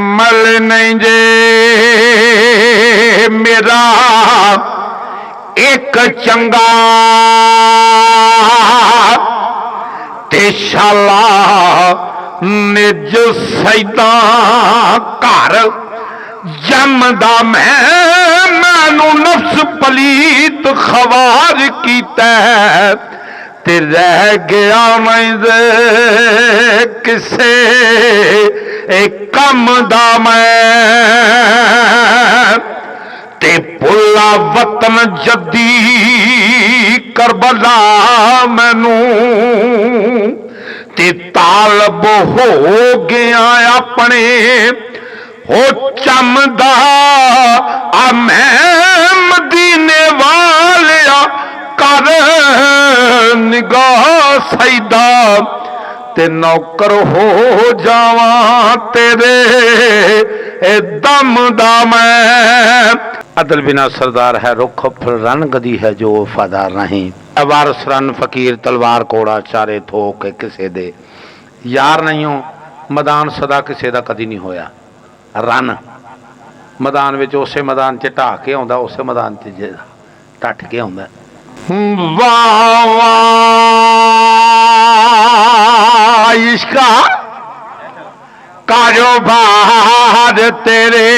अमल नहीं जे मेरा एक चंगा ते शाला निज सैदा घर जमदा मैनू नफ्स पलीत खवार कीता ते रह गया मैं किसे कम दा मैं ते भुला वतन जद्दी करबला मैनू ते तालब हो गया अपने हो चमदा आ मैं मदीने वालिया कर निगाह सैदा ते नौकर हो जावा तेरे दम दा मैं। अदल बिना सरदार है रुख फिर रन गदी है जो वफादार नहीं। वारस रन फकीर तलवार कोड़ा चारे थोक किसे दे यार नहीं हो। मैदान सदा किसे दा कदी नहीं होया। रन मैदान विच उसे मैदान च ढा के आउंदा उसे मैदान च टट के आउंदा। वाह वाह इश्का कारोबार तेरे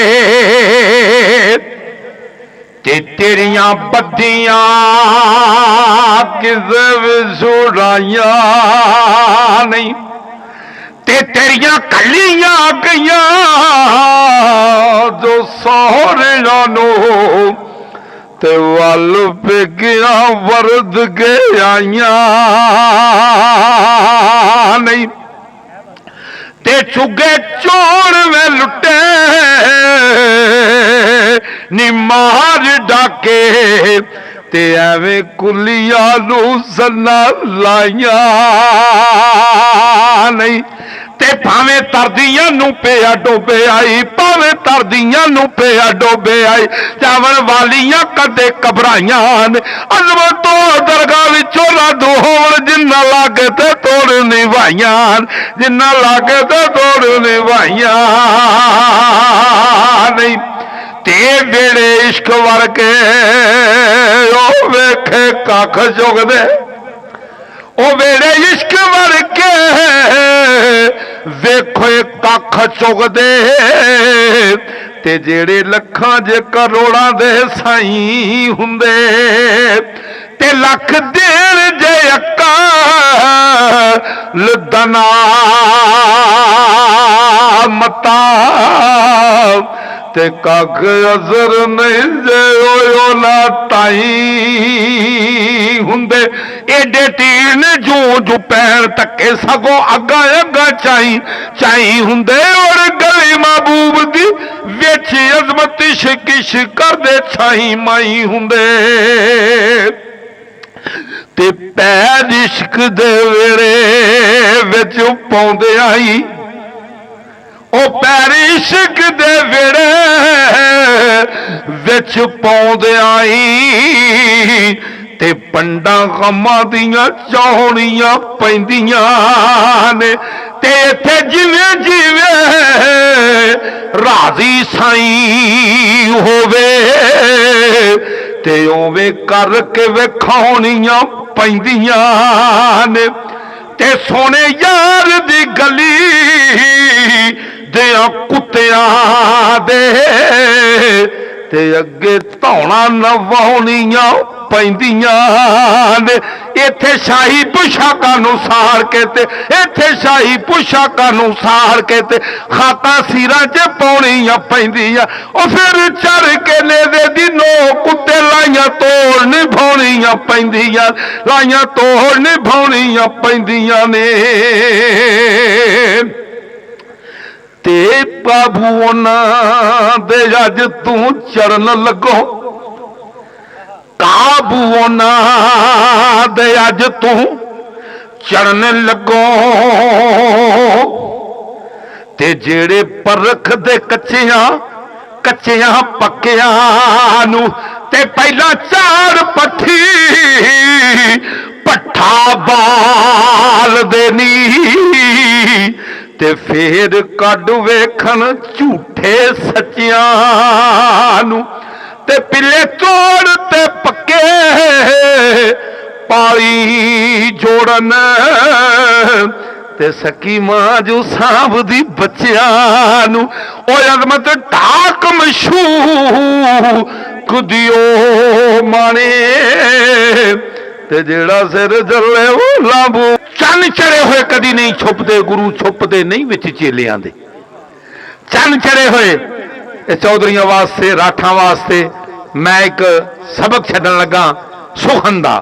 ते तेरियां बद्दियां किसे सुराइया नहीं ते तेरियां कलियां गईयां जो सोहरिया नो ते वल पेगिया वरद के आइया नहीं ते चुगे चोर में लुटे नी मार डाके ते एवें कुलिया नू सन्ना लाइया नहीं ते भावें तरदियां नू पिया डोबे आई भावें तरदियां नू पिया डोबे आई चावल वालियां कदे घबराइयां अजमत तो दरगाह विचों रद होण जिन्ना लागे ते तोड़ निभाइयां जिन्ना लागे ते तोड़ निभाइयां नहीं ते वेड़े इश्क वर्गे ओ वेखे कख चुगदे ओ वेड़े इश्क वर्गे वेखो कख चुगदे ते जेड़े लखां जे करोड़ां दे साईं हुंदे ते लख देण जे अकाल दना मता ते कख असर नहीं जे ओला ताई हुंदे एडे तीर ने जो जो पैर धक्के सगों अगा अगा चाई चाई हुंदे और गली महबूब दी विच अजमत शिकिश करदे छाई माई हुंदे ते पैर इश्क दे वेड़े विच पाउंदे आई ओ पैर इश्क दे वेड़े विच पाउंदे आई ते पंडा गमां दियां चौड़ियां पैंदियां ने ते इत्थे जिवें जिवें राजी साईं होवे ते ओवें करके विखाउणियां पैंदियां ने ते सोने यार दी गली दियां कुत्तियां दे ते अगे धौना नवाउणियां पैंदियां ने इत्थे शाही पोशाकां नूं साड़ के ते इत्थे शाही पोशाकां नूं साड़ के ते खातां सिरां च पाउणियां पैंदियां ओ फिर चढ़ के नेदे दी नो कुत्ते लाइयां तोड़ निभाउणियां पैंदियां लाइयां तोड़ निभाउणियां पैंदियां ने ते बाबू उन्हां दे अज तू चरण लगो काबू उन्हां दे अज तू चरण लगो ते जेड़े परख दे कच्चियां कच्चियां पक्कियां नू ते पहला चार पट्ठी पट्ठा बाल देनी ते फेर कड वेखन झूठे सच्चियां नू ते पिले तोड़ ते पक्के पाली जोड़न ते सकी मां जो सांभदी बच्चियां नू ओ अजमत ढाक मशहूर दियो माने ते जेड़ा सिर जले वो लाबू चन चढ़े हुए कदी नहीं छुपते गुरु छुपते नहीं विच चेलियां दे चन चढ़े हुए चौधरियां वास्ते राठा वास्ते मैं एक सबक छड्डन लगा सुखन दा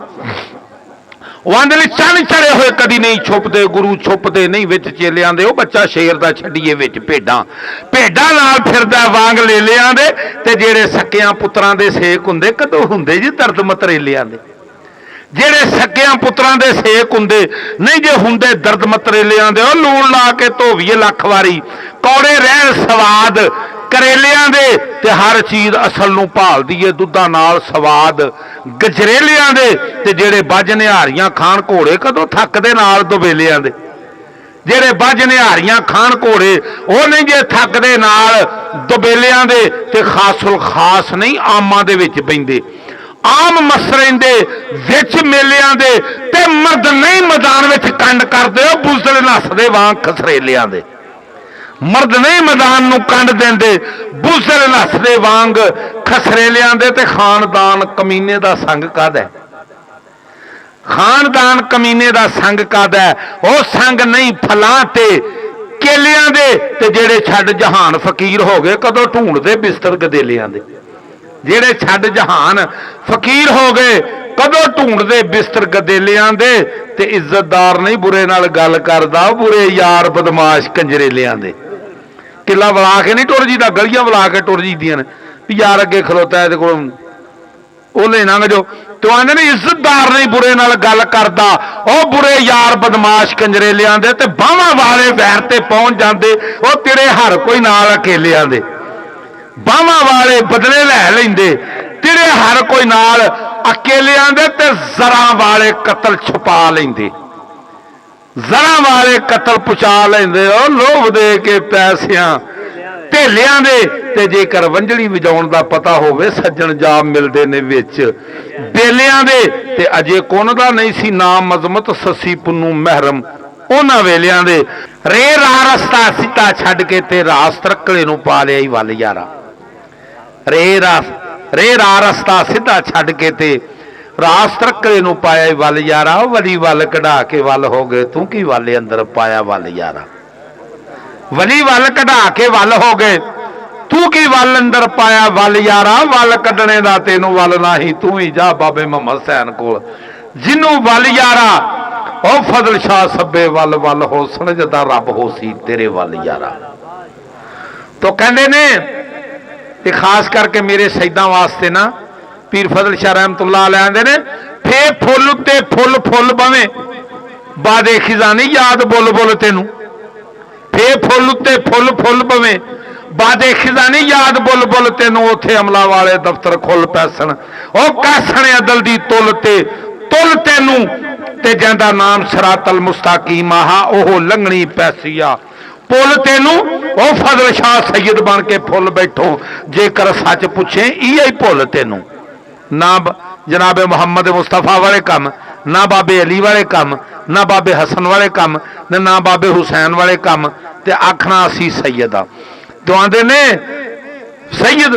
वांदे चन चढ़े हुए कदी नहीं छुपते गुरु छुपते नहीं विच चेलियां दे ओ बच्चा शेर दा छड्डीए विच भेडां भेडां नाल फिरदा वांग लेलियां दे ते जेड़े सक्कियां पुत्रां दे सेक हुंदे कदों हुंदे जी दर्द मतरेलियां दे जेड़े सक्कियां पुत्रां दे सेक हुंदे नहीं जे हुंदे दर्द मतरेलियां दे ओ लूण ला के धोवीए लख वारी कौड़े रहण स्वाद करेलियां दे ते हर चीज़ असल नूं भालदी है दुद्धां नाल स्वाद गजरेलियां दे ते जेड़े बज निहारियां खाण घोड़े कदों थकदे नाल दुबेलियां दे जेड़े बज निहारियां खाण घोड़े वो नहीं जे थकदे नाल दुबेलियां दे ते खासुल खास नहीं आमां दे विच पैंदे आम मसरेंदे विच मेलियां दे ते मर्द नहीं मैदान विच कंड करदे बुज़ल नसदे वांग खसरेलियां दे मर्द नहीं मैदान नूं कंड देंदे बुज़ल नसदे वांग खसरेलियां दे ते खानदान कमीने दा संग कादा खानदान कमीने दा संग कादा वो संग नहीं फलां ते केलियां दे ते जेड़े छड्ड जहान फकीर हो गए कदों ढूंढदे बिस्तर गदेलियां दे जेड़े छड्ड जहान फकीर हो गए कदों ढूंढदे बिस्तर गदेलियां दे ते इज्जतदार नहीं बुरे नाल गल करदा बुरे यार बदमाश कंजरेलियां दे किला बुला के नहीं टुर जीदा गलियां बुला के टुर जीदियां ने भी यार अगे खलोता है को ओले लंघ जो तो आंदे ने इज्जतदार नहीं बुरे नाल गल करदा ओ बुरे यार बदमाश कंजरेलियां दे ते बाहां वाले वैर ते पहुंच जांदे ओ तेरे हर कोई नाल अकेलियां दे बाहां वाले बदले लै लेंदे तेरे हर कोई नाल अकेलियां दे ते जरा वाले कतल छुपा लेंदे जरा वाले कतल पुचा लेंदे ओ लोभ दे के पैसियां ढेलियां दे ते जेकर वंजड़ी वजाउण दा पता होवे सज्जण जा मिलदे ने विच बेलियां दे ते अजे कुन दा नहीं सी नाम मजमत ससी पुन्नू महरम उन्हां वेलियां दे रे रा रस्ता सीता छड्ड के ते रास तरकले नूं पा लिया वल यारा रे रा रस्ता सीधा छड्ड के ते रास तरकले नूं पाया वल यारा वली वल कढ़ा के वल हो गए तू की वाले अंदर पाया वल यारा वली वल कढ़ा के वल हो गए तू की वल अंदर पाया वल यारा वल कढ़ने दा तेनू वल नाही तू ही जा बाबे मोहम्मद हुसैन कोल जिन्नू वल यारा ओ फजल शाह सब्बे वल वल हो सनजदा रब हो सी तेरे वल यारा तो कहंदे ने ते खास करके मेरे शहीदां वास्ते ना पीर फजल शाह रहमतुल्लाह अलैह आंदे ने फे फुल ते फुल फुल बवे बादे खिजानी याद बुल बुल तेनू फे फुल ते फुल फुल बवे बादे खिजानी याद बुल बुल तेनू उथे अमला वाले दफ्तर खुल पैसन ओ कैसन अदल दी तुल तेनू ते जिंदा नाम सिरातल मुस्ताकीम आहा ओह लंघनी पैसिया पुल तेनू ओ फजल शाह सैयद बन के फुल बैठो जेकर सच पूछे इहे भुल तेनू ना जनाबे मुहम्मद मुस्तफा वाले काम ना बाबे अली वाले काम ना बाबे हसन वाले काम ना बाबे हुसैन वाले काम ते आखना असी सैयद आ तो आंदे ने सैयद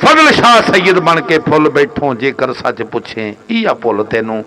फजल शाह सैयद बन के फुल बैठो जेकर सच पूछे इहा भुल तेनू।